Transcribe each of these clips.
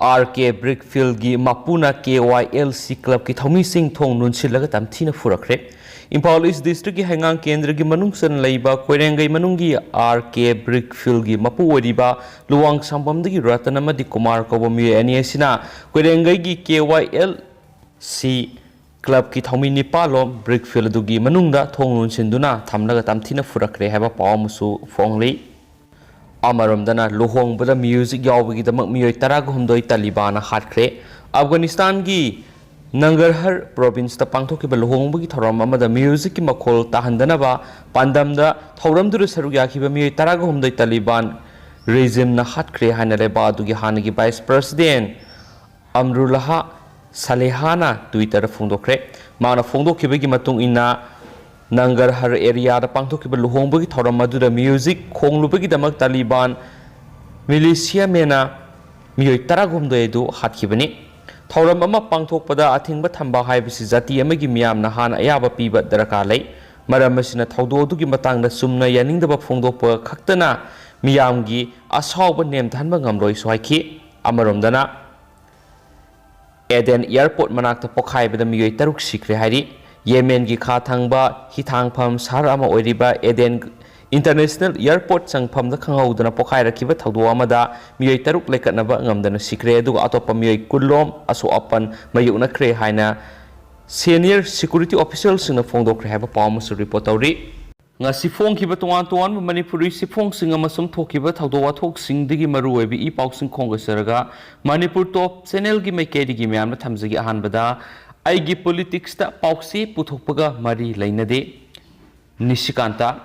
RK Brickfield gi Mapuna KYLC Club ki Thomi Singh Thong Nun Silaga Tamthina Phurakle Imphal East District ki Hengang Kendra gi Manungsan Leiba Koirengai Manungi RK Brickfield gi Mapu Oriba Luang Sambam gi Ratanama di Kumar Kobomi Aniasina Koirengai gi KYLC Club ki Thomi Nipalom Brickfield dugi Manungda Thong Nun Sinduna Thamlaga Tamthina Phurakle haba Paomusu Fongli Amaramdana Luhongbada music yawgi damak miyoi taraga humdoi Taliban hatkre Afghanistan gi Nangarhar province ta pangthokiba luhongbagi thoram amada music ki makhol tahandanaba pandamda thoramduru sarugyakiba miyoi taraga humdoi Taliban regime na hatkre haina leba adugi hanagi vice president Amrullah Salehana Twitter phongdokre mana phongdokibagi matung inna Nangarhar area da pangthokiba luhongbagi thoram madura music khonglubagi damak Taliban militia mena miyoi taragumdoi du hatkibani thoram ama pangthokpada athingba thamba haibisi jati amagi miyamna hana ayaba piba daraka lei maram asina thaudo dugi matangda sumna yaningdaba phongdokpa khaktana miyamgi asawba nemthanba ngamroi sohaiki amaromdana Eden airport manakta pokhaibada miyoi taruk sikre hairi Yemen gi kha thangba hithangpham sar ama oiriba Eden International Airport changpham da khanghaudana pokhai rakhiba thaudo amada miyoi taruk lekatnaba ngamdana sikre aduga atopa miyoi kullom aso apan mayukna kre haina senior security officials singna phongdokre haba pawmusu report tawri ngasi phongkhiba tongan Manipuri sifong singa masum thokiba thaudo wathok singdigi maru oibi I pausing khongasaraga Manipur top channel gi maikedi gi myamna thamjagi ahanbada Eigi politics ta Paoche puthokpaga mari Leinade Nishikanta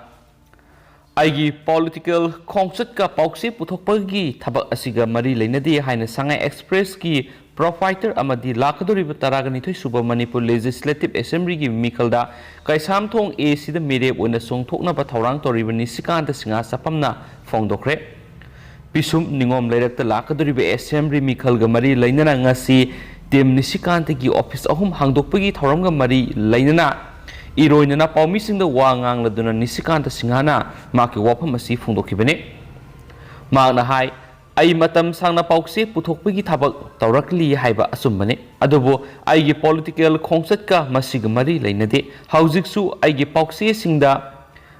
Eigi political khongchat ka Paoche puthokpagi thabak asiga mari Leinade haina Sangai Express ki provider amadi lakadori bataraga nithoi suba Manipur Legislative Assembly gi mikalda kaisam thong a sida merep ona songthokna ba thaurang toriba Nishikanta singa sapamna phongdokre Pisum ningom leirakta lakadori ba Assembly mikalga mari Leinana ngasi Tim Nishikanta ki office ahum hangdokpagi thoramga mari Leinana iroinana paumisingda wa ngangladuna Nishikanta singhana maki wafam asi phongdokhibane magna hai ai matam sangna Paoche puthokpagi thabak tawrakli haiba asumbane adubo aigi political khongsatka masiga mari Leinade haujiksu aigi Paoche singda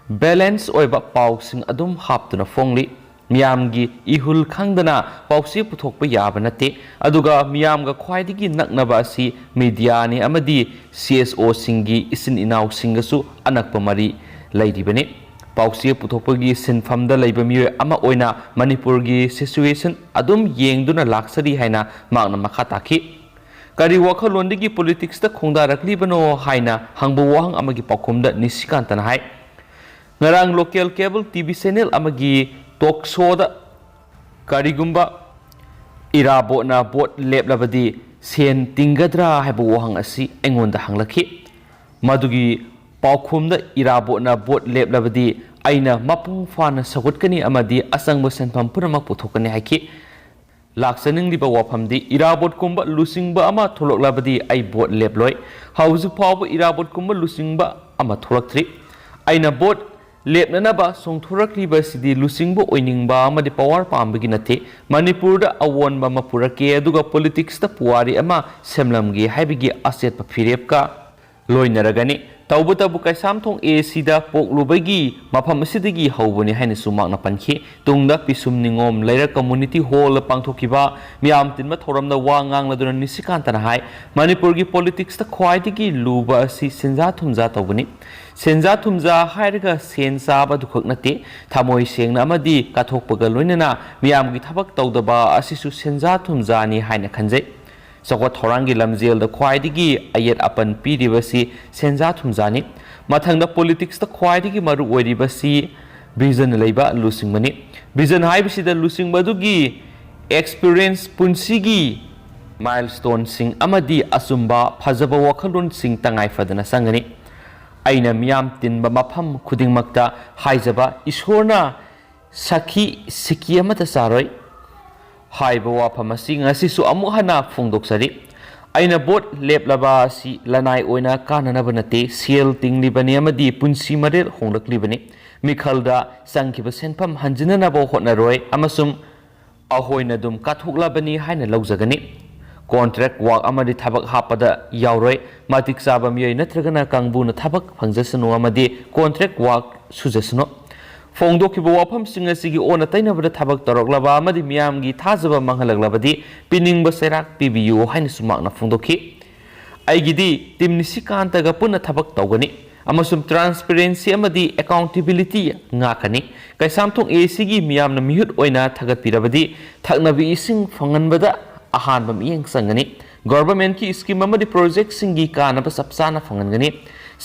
balance oiba pausing adum haptuna phongli Miyamgi ihul khangdana Paoche puthokpa yaba nate aduga miyamga khwaidigi naknaba asi media ni amadi CSO singi isin inaw singasu anakpa mari lairibane Paoche puthokpagi sinfamda laiba miyoy ama oina Manipurgi situation adum yengduna laksari haina magna makha takhi kari wakhalondigi politics ta khongdaraklibano haina hangbo wahang amagi pakhumda Nishikanta na hai ngarang local cable TV channel amagi talk show da karigumba irabo na bot leplabadi sen tingadra haibu wahang asi engonda hanglakhi madugi paukhumda irabo na bot leplabadi aina mapung fana sagutkani amadi asangbo senpham puramak puthokani haiki laksaning diba wafamdi irabot kumba lusingba ama tholoklabadi ai bot leploi hauju pawba irabot kumba lusingba ama tholaktri aina bot Lepnanaba songthurakliba sidi lusingbo oiningba amadi power pambagi nate Manipurda awonba mapurake aduga politics ta puwari ama semlamgi haibigi aset pa phirepka loinaragani tawbutabu kaisam thong a sida poklubagi mafam asidagi hawbani haina sumakna pankhi tungda pisum ningom laira community hall pangthokiba miyam tinma thoramna wa ngangladuna Nishikanta na hai Manipurgi politics ta khwaidigi luba asi senja thumja tawbani Senja thumja hairaga sen saba dukhak nate thamoi sengna amadi kathokpaga loinana miyamgi thabak tawdaba asisu senja thumja ni haina khanjai Sakwa thorangi lamjel da khwaidigi ayet apan piribasi senja thumjani mathangda politics ta khwaidigi maru oiribasi vision leiba lusingmani vision haibisi da lusingbadugi experience punsigi milestone sing amadi asumba phajaba wakhalun sing tangai fadana sangani aina miyam tinba mafam khudingmakta haijaba ishorna sakhi siki amata saroi haiba wafam asi ngasisu amuk hana phongdoksari aina bot leplaba si lanai oina kananaba nate sel tinglibani amadi punsi marel honglaklibani mikhalda sangkiba senpham hanjinanaba hotnaroi amasum ꯑꯩꯈꯣꯏꯅ ꯑꯗꯨꯝ ꯀꯠꯊꯣꯛꯂꯕꯅꯤ ꯍꯥꯏꯅ ꯂꯧꯖꯒꯅꯤ contract ꯋꯥꯛ ꯑꯃꯗꯤ ꯊꯕꯛ ꯍꯥꯞꯄꯗ ꯌꯥꯎꯔꯣꯏ ꯃꯇꯤꯛ ꯆꯥꯕ ꯃꯤꯑꯣꯏ ꯅꯠꯇ꯭ꯔꯒꯅ ꯀꯥꯡꯕꯨꯅ ꯊꯕꯛ ꯐꯪꯖꯁꯅꯨ ꯑꯃꯗꯤ ꯀꯣꯟꯇ꯭ꯔꯦꯛ ꯋꯥꯛ ꯁꯨꯖꯁꯅꯨ ꯐꯣꯡꯗꯣꯛꯈꯤꯕ ꯋꯥꯐꯝꯁꯤꯡ ꯑꯁꯤꯒꯤ ꯑꯣꯟꯅ ꯇꯩꯅꯕꯗ ꯊꯕꯛ ꯇꯧꯔꯛꯂꯕ ꯑꯃꯗꯤ ꯃꯤꯌꯥꯝꯒꯤ ꯊꯥꯖꯕ ꯃꯥꯡꯍꯜꯂꯛꯂꯕꯗꯤ ꯄꯤꯅꯤꯡꯕ ꯆꯩꯔꯥꯛ ꯄꯤꯕꯤꯌꯨ ꯍꯥꯏꯅꯁꯨ ꯃꯍꯥꯛꯅ ꯐꯣꯡꯗꯣꯛꯈꯤ ꯑꯩꯒꯤꯗꯤ ꯇꯤꯝ ꯅꯤꯁꯤꯀꯥꯟꯇꯒ ꯄꯨꯟꯅ ꯊꯕꯛ ꯇꯧꯒꯅꯤ ꯑꯃꯁꯨꯡ ꯇ꯭ꯔꯥꯟꯁꯄꯦꯔꯦꯟꯁꯤ ꯑꯃꯗꯤ ꯑꯦꯀꯥꯎꯟꯇꯦꯕꯤꯂꯤꯇꯤ ꯉꯥꯛꯀꯅꯤ ꯀꯩꯁꯥꯝꯊꯣꯡ ꯑꯦꯁꯤꯒꯤ ꯃꯤꯌꯥꯝꯅ ꯃꯤꯍꯨꯠ ꯑꯣꯏꯅ ꯊꯥꯒꯠꯄꯤꯔꯕꯗꯤ ꯊꯛꯅꯕ ꯏꯁꯤꯡ ꯐꯪꯍꯟꯕꯗ ꯑꯍꯥꯟꯕ ꯃꯤꯠꯌꯦꯡ ꯆꯪꯒꯅꯤ ꯒꯣꯚꯔꯟꯃꯦꯟꯠꯀꯤ ꯁ꯭ꯀꯤꯝ ꯑꯃꯗꯤ ꯄ꯭ꯔꯣꯖꯦꯛꯠꯁꯤꯡꯒꯤ ꯀꯥꯟꯅꯕ ꯆꯞ ꯆꯥꯅ ꯐꯪꯍꯟꯒꯅꯤ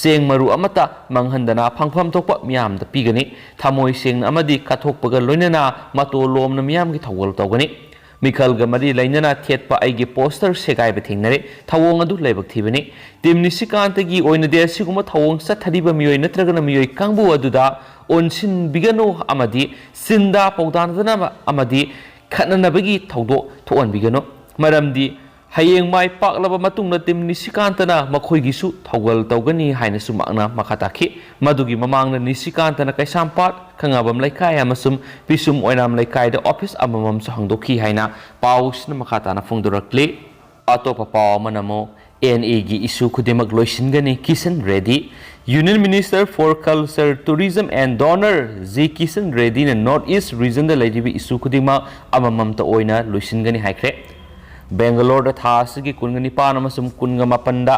ꯆꯦꯡ ꯃꯔꯨ ꯑꯃꯠꯇ ꯃꯥꯡꯍꯟꯗꯅ ꯐꯪꯐꯝ ꯊꯣꯛꯄ ꯃꯤꯌꯥꯝꯗ ꯄꯤꯒꯅꯤ ꯊꯃꯣꯏ ꯁꯦꯡꯅ ꯑꯃꯗꯤ ꯀꯠꯊꯣꯛꯄꯒ ꯂꯣꯏꯅꯅ ꯃꯇꯣꯂꯣꯝꯅ ꯃꯤꯌꯥꯝꯒꯤ ꯊꯧꯒꯜ ꯇꯧꯒꯅꯤ ꯃꯤꯈꯜꯒ ꯃꯔꯤ ꯂꯩꯅꯅ ꯊꯦꯠꯄ ꯑꯩꯒꯤ ꯄꯣꯁꯇꯔ ꯁꯦꯒꯥꯏꯕ ꯊꯦꯡꯅꯔꯦ ꯊꯧꯑꯣꯡ ꯑꯗꯨ ꯂꯥꯏꯕꯛ ꯊꯤꯕꯅꯤ ꯇꯤꯝ ꯅꯤꯁꯤꯀꯥꯟꯇꯒꯤ ꯑꯣꯏꯅꯗꯤ ꯑꯁꯤꯒꯨꯝꯕ ꯊꯧꯑꯣꯡ ꯆꯠꯊꯔꯤꯕ ꯃꯤꯑꯣꯏ ꯅꯠꯇ꯭ꯔꯒꯅ ꯃꯤꯑꯣꯏ ꯀꯥꯡꯕꯨ ꯑꯗꯨꯗ ꯑꯣꯟꯁꯤꯟꯕꯤꯒꯅꯨ ꯑꯃꯗꯤ ꯁꯤꯟꯗꯥ ꯄꯥꯎꯗꯥꯅꯗꯅꯕ ꯑꯃꯗꯤ ꯈꯠꯅꯅꯕꯒꯤ ꯊꯧꯗꯣꯛ ꯊꯣꯛꯍꯟꯕꯤꯒꯅꯨ ꯃꯔꯝꯗꯤ ꯍꯌꯦꯡ ꯃꯥꯏ ꯄꯥꯛꯂꯕ ꯃꯇꯨꯡꯗ ꯇꯤꯝ ꯅꯤꯁꯤꯀꯥꯟꯇꯅ ꯃꯈꯣꯏꯒꯤꯁꯨ ꯊꯧꯒꯜ ꯇꯧꯒꯅꯤ ꯍꯥꯏꯅꯁꯨ ꯃꯍꯥꯛꯅ ꯃꯈꯥ ꯇꯥꯈꯤ ꯃꯗꯨꯒꯤ ꯃꯃꯥꯡꯗ ꯅꯤꯁꯤꯀꯥꯟꯇꯅ ꯀꯩꯁꯥꯝꯄꯥꯠ ꯈꯪꯉꯕꯝ ꯂꯩꯀꯥꯏ ꯑꯃꯁꯨꯡ ꯄꯤꯁꯨꯝ ꯑꯣꯏꯅꯥꯝ ꯂꯩꯀꯥꯏꯗ ꯑꯣꯐꯤꯁ ꯑꯃꯃꯝꯁꯨ ꯍꯥꯡꯗꯣꯛꯈꯤ ꯍꯥꯏꯅ ꯄꯥꯎꯁꯤꯅ ꯃꯈꯥ ꯇꯥꯅ ꯐꯣꯡꯗꯣꯔꯛꯂꯤ ꯑꯇꯣꯞꯄ ꯄꯥꯎ ꯑꯃꯅ ꯑꯃꯨꯛ NAꯒꯤ ꯏꯁꯨ ꯈꯨꯗꯤꯡꯃꯛ ꯂꯣꯏꯁꯤꯟꯒꯅꯤ Kishan Reddy union minister for culture tourism and DoNER ji Kishan ꯔꯦꯗꯤꯅ ꯅꯣꯔꯠ ꯏꯁ ꯔꯤꯖꯟꯗ ꯂꯩꯔꯤꯕ ꯏꯁꯨ ꯈꯨꯗꯤꯡꯃꯛ ꯑꯃꯃꯝꯇ ꯑꯣꯏꯅ ꯂꯣꯏꯁꯤꯟꯒꯅꯤ ꯍꯥꯏꯈ꯭ꯔꯦ ꯕꯦꯡꯒꯂꯣꯔꯗ ꯊꯥ ꯑꯁꯤꯒꯤ 29 ꯑꯃꯁꯨꯡ 28ꯗ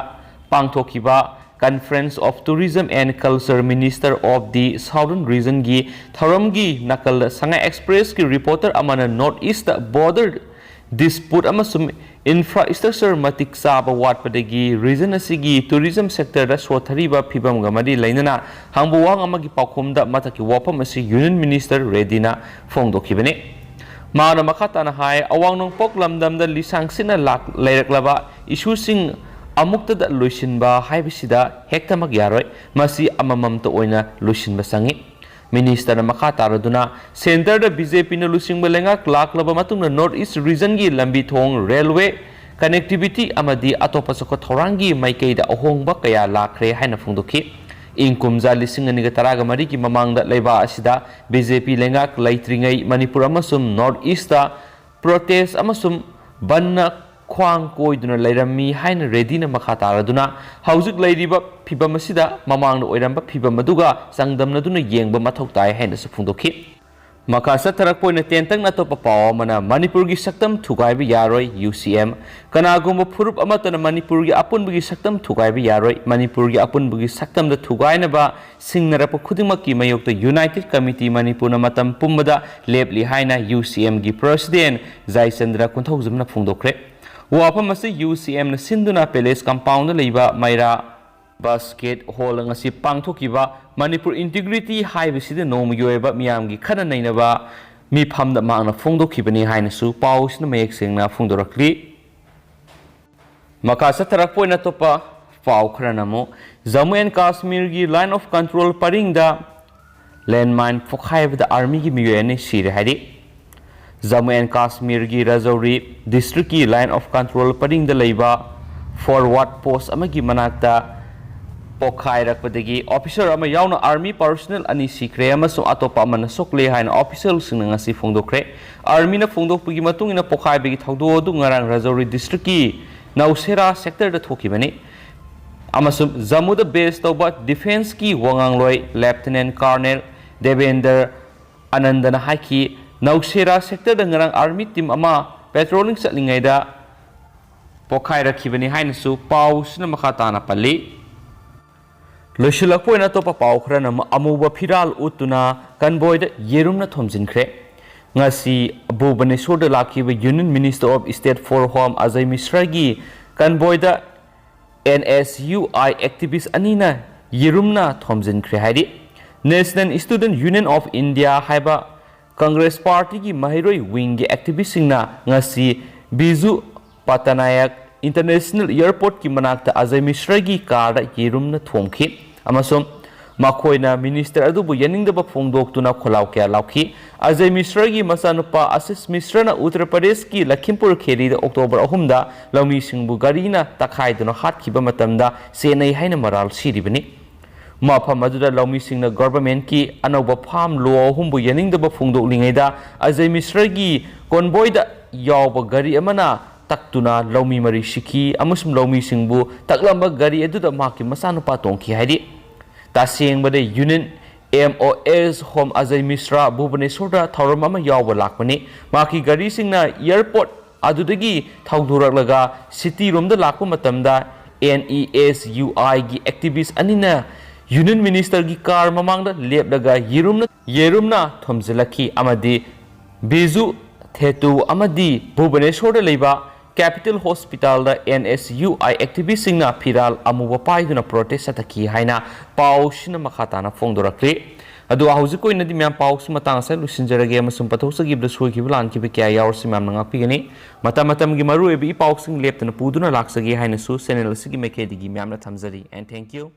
ꯄꯥꯡꯊꯣꯛꯈꯤꯕ conference of tourism and culture minister of the southern ꯔꯤꯖꯟꯒꯤ ꯊꯧꯔꯝꯒꯤ ꯅꯥꯀꯜꯗ ꯁꯉꯥꯏ ꯑꯦꯛꯁꯄ꯭ꯔꯦꯁꯀꯤ ꯔꯤꯄꯣꯔꯇꯔ ꯑꯃꯅ ꯅꯣꯔꯠ ꯏꯁꯇ ꯕꯣꯔꯗꯔ ꯗꯤꯁꯄꯨꯠ ꯑꯃꯁꯨꯡ ꯏꯟꯐ꯭ꯔꯥꯁ꯭ꯇ꯭ꯔꯛꯆꯔ ꯃꯇꯤꯛ ꯆꯥꯕ ꯋꯥꯠꯄꯗꯒꯤ ꯔꯤꯖꯟ ꯑꯁꯤꯒꯤ ꯇꯨꯔꯤꯖꯝ ꯁꯦꯛꯇꯔꯗ ꯁꯣꯊꯔꯤꯕ ꯐꯤꯚꯝꯒ ꯃꯔꯤ ꯂꯩꯅꯅ ꯍꯪꯕ ꯋꯥꯍꯪ ꯑꯃꯒꯤ ꯄꯥꯎꯈꯨꯝꯗ ꯃꯊꯛꯀꯤ ꯋꯥꯐꯝ ꯑꯁꯤ ꯌꯨꯅꯤꯌꯟ ꯃꯤꯅꯤꯁꯇꯔ ꯔꯦꯗꯤꯅ ꯐꯣꯡꯗꯣꯛꯈꯤꯕꯅꯤ ꯃꯥꯅ ꯃꯈꯥ ꯇꯥꯅ ꯍꯥꯏ ꯑꯋꯥꯡ ꯅꯣꯡꯄꯣꯛ ꯂꯝꯗꯝꯗ ꯂꯤꯁꯥꯡꯁꯤꯟꯅ ꯂꯩꯔꯛꯂꯕ ꯏꯁꯨꯁꯤꯡ ꯑꯃꯨꯛꯇꯗ ꯂꯣꯏꯁꯤꯟꯕ ꯍꯥꯏꯕꯁꯤꯗ ꯍꯦꯛꯇꯃꯛ ꯌꯥꯔꯣꯏ ꯃꯁꯤ ꯑꯃꯃꯝꯇ ꯑꯣꯏꯅ ꯂꯣꯏꯁꯤꯟꯕ ꯆꯪꯏ ꯃꯤꯅꯤꯁꯇꯔꯅ ꯃꯈꯥ ꯇꯥꯔꯗꯨꯅ ꯁꯦꯟꯇꯔꯗ BJPꯅ ꯂꯨꯆꯤꯡꯕ ꯂꯩꯉꯥꯛ ꯂꯥꯛꯂꯕ ꯃꯇꯨꯡꯗ ꯅꯣꯔꯠ ꯏꯁ ꯔꯤꯖꯟꯒꯤ ꯂꯝꯕꯤ ꯊꯣꯡ ꯔꯦꯜꯋꯦ ꯀꯅꯦꯛꯇꯤꯚꯤꯇꯤ ꯑꯃꯗꯤ ꯑꯇꯣꯞꯄ ꯆꯥꯎꯈꯠ ꯊꯧꯔꯥꯡꯒꯤ ꯃꯥꯏꯀꯩꯗ ꯑꯍꯣꯡꯕ ꯀꯌꯥ ꯂꯥꯛꯈ꯭ꯔꯦ ꯍꯥꯏꯅ ꯐꯣꯡꯗꯣꯛꯈꯤ ꯏꯪ ꯀꯨꯝꯖꯥ 2013ꯒꯤ ꯃꯃꯥꯡꯗ ꯂꯩꯕꯥꯛ ꯑꯁꯤꯗ BJP ꯂꯩꯉꯥꯛ ꯂꯩꯇ꯭ꯔꯤꯉꯩ ꯃꯅꯤꯄꯨꯔ ꯑꯃꯁꯨꯡ ꯅꯣꯔꯠ ꯏꯁꯇ ꯄ꯭ꯔꯣꯇꯦꯁ ꯑꯃꯁꯨꯡ ꯕꯟꯅ ꯈ꯭ꯋꯥꯡ ꯀꯣꯏꯗꯨꯅ ꯂꯩꯔꯝꯃꯤ ꯍꯥꯏꯅ ꯔꯦꯗꯤꯅ ꯃꯈꯥ ꯇꯥꯔꯗꯨꯅ ꯍꯧꯖꯤꯛ ꯂꯩꯔꯤꯕ ꯐꯤꯚꯝ ꯑꯁꯤꯗ ꯃꯃꯥꯡꯗ ꯑꯣꯏꯔꯝꯕ ꯐꯤꯚꯝ ꯑꯗꯨꯒ ꯆꯥꯡꯗꯝꯅꯗꯨꯅ ꯌꯦꯡꯕ ꯃꯊꯧ ꯇꯥꯏ ꯍꯥꯏꯅꯁꯨ ꯐꯣꯡꯗꯣꯛꯈꯤ ꯃꯈꯥ ꯆꯠꯊꯔꯛꯄ ꯑꯣꯏꯅ ꯇꯦꯟꯇꯛꯅ ꯑꯇꯣꯞꯄ ꯄꯥꯎ ꯑꯃꯅ ꯃꯅꯤꯄꯨꯔꯒꯤ ꯁꯛꯇꯝ ꯊꯨꯒꯥꯏꯕ ꯌꯥꯔꯣꯏ UCM ꯀꯅꯥꯒꯨꯝꯕ ꯐꯨꯔꯨꯞ ꯑꯃꯠꯇꯅ ꯃꯅꯤꯄꯨꯔꯒꯤ ꯑꯄꯨꯟꯕꯒꯤ ꯁꯛꯇꯝ ꯊꯨꯒꯥꯏꯕ ꯌꯥꯔꯣই ꯃꯅꯤꯄꯨꯔꯒꯤ ꯑꯄꯨꯟꯕꯒꯤ ꯁꯛꯇꯝꯗ ꯊꯨꯒꯥꯏꯅꯕ ꯁꯤꯡꯅꯔꯛꯄ ꯈꯨꯗꯤꯡꯃꯛꯀꯤ ꯃꯥꯌꯣꯛꯇ ꯌꯨꯅꯥꯏꯇꯦꯗ ꯀꯃꯤꯇꯤ ꯃꯅꯤꯄꯨꯔꯅ ꯃꯇꯝ ꯄꯨꯝꯕꯗ ꯂꯦꯞꯂꯤ ꯍꯥꯏꯅ UCMꯒꯤ ꯄ꯭ꯔꯦꯁꯤꯗꯦꯟꯠ ꯖꯥꯏꯆꯟꯗ꯭ꯔ ꯀꯨꯟꯊꯧꯖꯝꯅ ꯐꯣꯡꯗꯣꯛꯈ꯭ꯔꯦ ꯋꯥꯐꯝ ꯑꯁꯤ UCMꯅ ꯁꯤꯟꯗꯨꯅ ꯄꯦꯂꯦꯁ ꯀꯝꯄꯥꯎꯟꯗ ꯂꯩꯕ ꯃꯩꯔꯥ ꯕꯥꯁꯀꯦꯠ ꯍꯣꯜ ꯉꯁꯤ ꯄꯥꯡꯊꯣꯛꯈꯤꯕ ꯃꯅꯤꯄꯨꯔ ꯏꯟꯇꯤꯒ꯭ꯔꯤꯇꯤ ꯍꯥꯏꯕꯁꯤꯗ ꯅꯣꯡꯃꯒꯤ ꯑꯣꯏꯕ ꯃꯤꯌꯥꯝꯒꯤ ꯈꯟꯅ ꯅꯩꯅꯕ ꯃꯤꯐꯝꯗ ꯃꯍꯥꯛꯅ ꯐꯣꯡꯗꯣꯛꯈꯤꯕꯅꯤ ꯍꯥꯏꯅꯁꯨ ꯄꯥꯎꯁꯤꯅ ꯃꯌꯦꯛ ꯁꯦꯡꯅ ꯐꯣꯡꯗꯣꯔꯛꯂꯤ ꯃꯈꯥ ꯆꯠꯊꯔꯛꯄ ꯑꯣꯏꯅ ꯑꯇꯣꯞꯄ ꯄꯥꯎ ꯈꯔꯅ ꯑꯃꯨꯛ ꯖꯝꯃꯨ ꯑꯦꯟड ꯀꯥꯁꯃꯤꯔꯒꯤ ꯂꯥꯏꯟ ꯑꯣꯐ ꯀꯟꯇ꯭ꯔꯣꯜ ꯄꯔꯤꯡꯗ ꯂꯦꯟꯃꯥꯏꯟ ꯄꯣꯈꯥꯏꯕꯗ ꯑꯥꯔꯃꯤꯒꯤ ꯃꯤꯑꯣꯏ ꯑꯅꯤ ꯁꯤꯔꯦ ꯍꯥꯏꯔꯤ ꯖम्मू एंड काश्मीर की राजौरी डिस्ट्रिक्ट की लाइन ऑफ कंट्रोल परिंग लेबा फॉरवर्ड पोस्ट अमगी मनाक्ता पोखाइरकपदगी ऑफिसर अमा यावना आर्मी पर्सनल अनि सिक्रे अमसो अतोपा अमना सोकले हाइन ऑफिसर सिंग ngasi फोंदोखरे आर्मी ना फोंदोखपगी मतुंग इना पोखाइबगी थौदो दु ngarang राजौरी डिस्ट्रिक्ट की नौसेरा सेक्टर द थोखिबनी अमसो जम्मू द बेस तौबा डिफेंस की वंगांगलोय लेफ्टिनेंट कर्नल देवेंद्र आनंदना हाकी नौसेरा सेक्टर द ngarang आर्मी टीम अमा पेट्रोलिंग चलिंगैदा पोखाइरखिबनी हाइनसु पाउसना मखा ताना पल्ली लोइसिलकपोइना तोपा पाउ खरना अमुबा फिराल उतुना कन्बोयदा येरुमना थोमजिनख्रे ngasi Bhubaneswar लाखिबा union minister of state for home Ajay Mishra की कन्बोयदा NSUI एक्टिविस्ट अनीना येरुमना थोमजिनख्रे हाइदि national student union of India हाइबा Congress party की महिरोई विंग की एक्टिविस्ट सिंगना ngasi Biju Patnaik international airport की मनाक्ता अजय मिश्रा की कार येरुमना थोमखि अमसोम मखोइना मिनिस्टर अदुबु यनिंगदबा फोंदोक्तुना खोलाव क्या लाउखि अजय मिश्रा की मसानुपा आशीष मिश्रा उत्तर प्रदेश की लखीमपुर खेरी अक्टोबर 3 दा लौमी सिंगबु गारीना तखाइदुना हाटखिबा मतमदा सेनै हाइना मराल सिरिबनि ꯃꯐꯝ ꯑꯗꯨꯗ ꯂꯧꯃꯤꯁꯤꯡꯅ ꯒꯚꯔꯟꯃꯦꯟꯠꯀꯤ ꯑꯅꯧꯕ ꯐꯥꯔꯝ ꯂꯣ ꯑꯍꯨꯝꯕꯨ ꯌꯥꯅꯤꯡꯗꯕ ꯐꯣꯡꯗꯣꯛꯂꯤꯉꯩꯗ ꯑꯖय ꯃꯤꯁ꯭ꯔꯥꯒꯤ ꯀꯣꯟꯕꯣꯏꯗ ꯌꯥꯎꯕ ꯒꯥꯔꯤ ꯑꯃꯅ ꯇꯛꯇꯨꯅ ꯂꯧꯃꯤ ꯃꯔꯤ ꯁꯤꯈꯤ ꯑꯃꯁꯨꯡ ꯂꯧꯃꯤꯁꯤꯡꯕꯨ ꯇꯛꯂꯝꯕ ꯒꯥꯔꯤ ꯑꯗꯨꯗ ꯃꯍꯥꯛꯀꯤ ꯃꯆꯥꯅꯨꯄꯥ ꯇꯣꯡꯈꯤ ꯍꯥꯏꯔꯤ ꯇꯁꯦꯡꯕꯗ ꯌꯨꯅꯤꯌꯟ MOS ꯍꯣꯝ ꯑꯖय ꯃꯤꯁ꯭ꯔꯥ ꯚꯨꯕꯅꯦꯁ꯭ꯋꯔꯗ ꯊꯧꯔꯝ ꯑꯃ ꯌꯥꯎꯕ ꯂꯥꯛꯄꯅꯤ ꯃꯍꯥꯛꯀꯤ ꯒꯥꯔꯤꯁꯤꯡꯅ ꯑꯦꯌꯔꯄꯣꯔꯠ ꯑꯗꯨꯗꯒꯤ ꯊꯧꯗꯣꯔꯛꯂꯒ ꯁꯤꯇꯤꯔꯣꯝꯗ ꯂꯥꯛꯄ ꯃꯇꯝꯗ NESUI ꯒꯤ ꯑꯦꯛꯇꯤꯚꯤꯁꯠ ꯑꯅꯤꯅ ꯌꯨꯅꯤꯌꯟ ꯃꯤꯅꯤꯁꯇꯔꯒꯤ ꯀꯥꯔ ꯃꯃꯥꯡꯗ ꯂꯦꯞꯂꯒ ꯌꯦꯔꯨꯝꯅ ꯊꯣꯝꯖꯤꯜꯂꯛꯈꯤ ꯑꯃꯗꯤ ꯕꯤꯖꯨ ꯊꯦꯇꯨ ꯑꯃꯗꯤ ꯚꯨꯕꯅꯦꯁ꯭ꯋꯔꯗ ꯂꯩꯕ ꯀꯦꯄꯤꯇꯦꯜ ꯍꯣꯁꯄꯤꯇꯥꯜꯗ NSUI ꯑꯦꯛꯇꯤꯚꯤꯁꯠꯁꯤꯡꯅ ꯐꯤꯔꯥꯜ ꯑꯃꯨꯕ ꯄꯥꯏꯗꯨꯅ ꯄ꯭ꯔꯣꯇꯦꯁꯠ ꯆꯠꯊꯈꯤ ꯍꯥꯏꯅ ꯄꯥꯎꯁꯤꯅ ꯃꯈꯥ ꯇꯥꯅ ꯐꯣꯡꯗꯣꯔꯛꯂꯤ ꯑꯗꯨꯒ ꯍꯧꯖꯤꯛ ꯑꯣꯏꯅꯗꯤ ꯃꯌꯥꯝ ꯄꯥꯎꯁꯤ ꯃꯇꯥꯡ ꯑꯁꯤꯗ ꯂꯣꯏꯁꯤꯟꯖꯔꯒꯦ ꯑꯃꯁꯨꯡ ꯄꯊꯣꯛꯆꯈꯤꯕꯗ ꯁꯣꯏꯈꯤꯕ ꯂꯥꯟꯈꯤꯕ ꯀꯌꯥ ꯌꯥꯎꯔꯁꯤ ꯃꯌꯥꯝꯅ ꯉꯥꯛꯄꯤꯒꯅꯤ ꯃꯇꯝꯒꯤ ꯃꯔꯨꯑꯣꯏꯕ ꯏ ꯄꯥꯎꯁꯤꯡ ꯂꯦꯞꯇꯅ ꯄꯨꯗꯨꯅ ꯂꯥꯛꯆꯒꯦ ꯍꯥꯏꯅꯁꯨ ꯆꯦꯅꯦꯜ ꯑꯁꯤꯒꯤ ꯃꯥꯏꯀꯩꯗꯒꯤ ꯃꯌꯥꯝꯅ ꯊꯝꯖꯔꯤ and thank you